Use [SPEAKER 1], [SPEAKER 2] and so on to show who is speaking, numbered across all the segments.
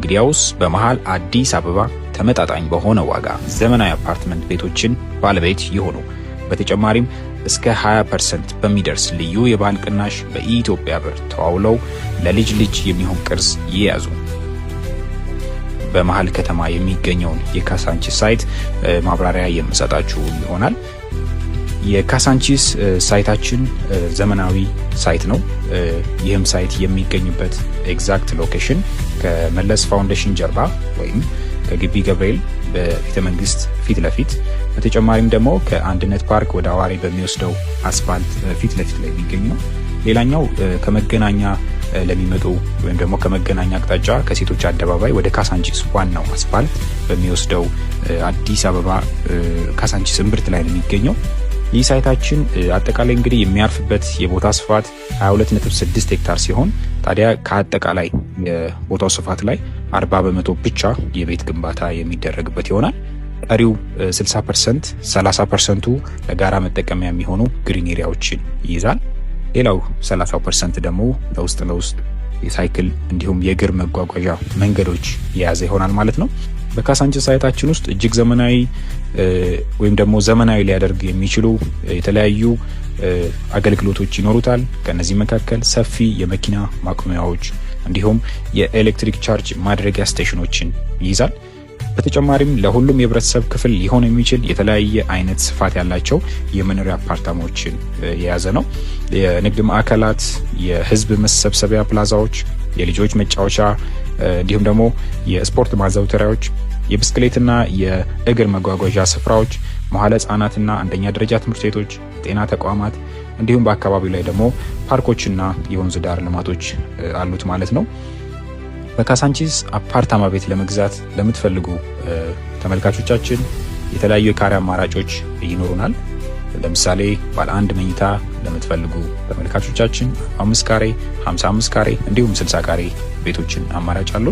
[SPEAKER 1] እንግዲያውስ በመሃል አዲስ አበባ ተመጣጣኝ በሆነ ዋጋ ዘመናዊ አፓርትመንት ቤቶችን ባለቤት ይሆኑ። በተጨማሪም እስከ 20% በሚደርስ ልዩ የባህል ቅናሽ በኢትዮጵያ ብር ተዋውለው ለልጅ ልጅ የሚሆን ቅርስ ይያዙ። በመሃል ከተማ የሚገኘውን የካሳንቺስ ሳይት ማብራሪያ የምሰጣችሁ ይሆናል። የካሳንቺስ ሳይታችን ዘመናዊ ሳይት ነው። ይህም ሳይት የሚገኝበት ኤግዛክት ሎኬሽን ከመለስ ፋውንዴሽን ጀርባ ወይም ከግቢ ገብርኤል በቤተ መንግስት ፊት ለፊት፣ በተጨማሪም ደግሞ ከአንድነት ፓርክ ወደ አዋሬ በሚወስደው አስፋልት ፊት ለፊት ላይ የሚገኝ ነው። ሌላኛው ከመገናኛ ለሚመጡ ወይም ደግሞ ከመገናኛ አቅጣጫ ከሴቶች አደባባይ ወደ ካሳንቺስ ዋናው አስፋልት በሚወስደው አዲስ አበባ ካሳንቺስ እምብርት ላይ ነው የሚገኘው። ይህ ሳይታችን አጠቃላይ እንግዲህ የሚያርፍበት የቦታ ስፋት 22.6 ሄክታር ሲሆን ታዲያ ከአጠቃላይ የቦታው ስፋት ላይ 40% ብቻ የቤት ግንባታ የሚደረግበት ይሆናል። ቀሪው 60% 30%ቱ ለጋራ መጠቀሚያ የሚሆኑ ግሪን ኤሪያዎችን ይይዛል። ሌላው 30% ደግሞ ለውስጥ የሳይክል እንዲሁም የእግር መጓጓዣ መንገዶች የያዘ ይሆናል ማለት ነው። በካሳንቺስ ሳይታችን ውስጥ እጅግ ዘመናዊ ወይም ደግሞ ዘመናዊ ሊያደርግ የሚችሉ የተለያዩ አገልግሎቶች ይኖሩታል። ከነዚህ መካከል ሰፊ የመኪና ማቆሚያዎች እንዲሁም የኤሌክትሪክ ቻርጅ ማድረጊያ ስቴሽኖችን ይይዛል። በተጨማሪም ለሁሉም የህብረተሰብ ክፍል ሊሆን የሚችል የተለያየ አይነት ስፋት ያላቸው የመኖሪያ አፓርታማዎችን የያዘ ነው። የንግድ ማዕከላት፣ የህዝብ መሰብሰቢያ ፕላዛዎች፣ የልጆች መጫወቻ እንዲሁም ደግሞ የስፖርት ማዘውተሪያዎች፣ የብስክሌትና የእግር መጓጓዣ ስፍራዎች፣ መዋዕለ ህጻናትና አንደኛ ደረጃ ትምህርት ቤቶች፣ ጤና ተቋማት እንዲሁም በአካባቢው ላይ ደግሞ ፓርኮችና የወንዝ ዳር ልማቶች አሉት ማለት ነው። በካሳንቺስ አፓርታማ ቤት ለመግዛት ለምትፈልጉ ተመልካቾቻችን የተለያዩ የካሬ አማራጮች ይኖሩናል። ለምሳሌ ባለ 1 መኝታ ለምትፈልጉ ተመልካቾቻችን 5 ካሬ፣ 55 ካሬ እንዲሁም 60 ካሬ ቤቶችን አማራጭ አሉ።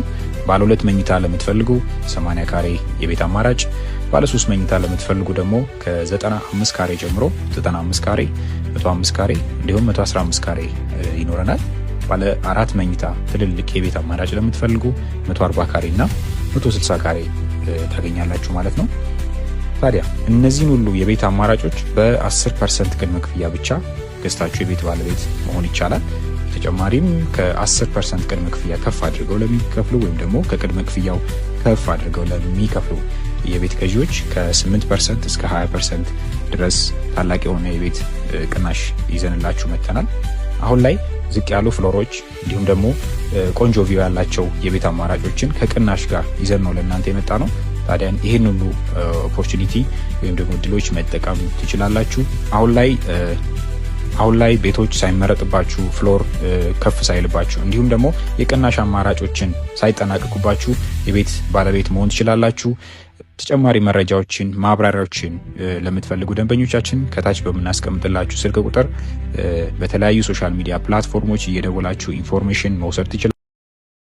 [SPEAKER 1] ባለ 2 መኝታ ለምትፈልጉ 80 ካሬ የቤት አማራጭ፣ ባለ 3 መኝታ ለምትፈልጉ ደግሞ ከ95 ካሬ ጀምሮ 95 ካሬ፣ 105 ካሬ እንዲሁም 115 ካሬ ይኖረናል። ባለ 4 መኝታ ትልልቅ የቤት አማራጭ ለምትፈልጉ 140 ካሬ እና 160 ካሬ ታገኛላችሁ ማለት ነው። ታዲያ እነዚህን ሁሉ የቤት አማራጮች በ10% ቅድመ ክፍያ ብቻ ገዝታችሁ የቤት ባለቤት መሆን ይቻላል። በተጨማሪም ከ10% ቅድመ ክፍያ ከፍ አድርገው ለሚከፍሉ ወይም ደግሞ ከቅድመ ክፍያው ከፍ አድርገው ለሚከፍሉ የቤት ገዢዎች ከ8% እስከ 20% ድረስ ታላቅ የሆነ የቤት ቅናሽ ይዘንላችሁ መጥተናል። አሁን ላይ ዝቅ ያሉ ፍሎሮች እንዲሁም ደግሞ ቆንጆ ቪው ያላቸው የቤት አማራጮችን ከቅናሽ ጋር ይዘን ነው ለእናንተ የመጣ ነው። ታዲያ ይህን ሁሉ ኦፖርቹኒቲ ወይም ደግሞ እድሎች መጠቀም ትችላላችሁ። አሁን ላይ ቤቶች ሳይመረጥባችሁ፣ ፍሎር ከፍ ሳይልባችሁ እንዲሁም ደግሞ የቅናሽ አማራጮችን ሳይጠናቀቁባችሁ የቤት ባለቤት መሆን ትችላላችሁ። ተጨማሪ መረጃዎችን፣ ማብራሪያዎችን ለምትፈልጉ ደንበኞቻችን ከታች በምናስቀምጥላችሁ ስልክ ቁጥር በተለያዩ ሶሻል ሚዲያ ፕላትፎርሞች እየደወላችሁ ኢንፎርሜሽን መውሰድ ትችላላችሁ።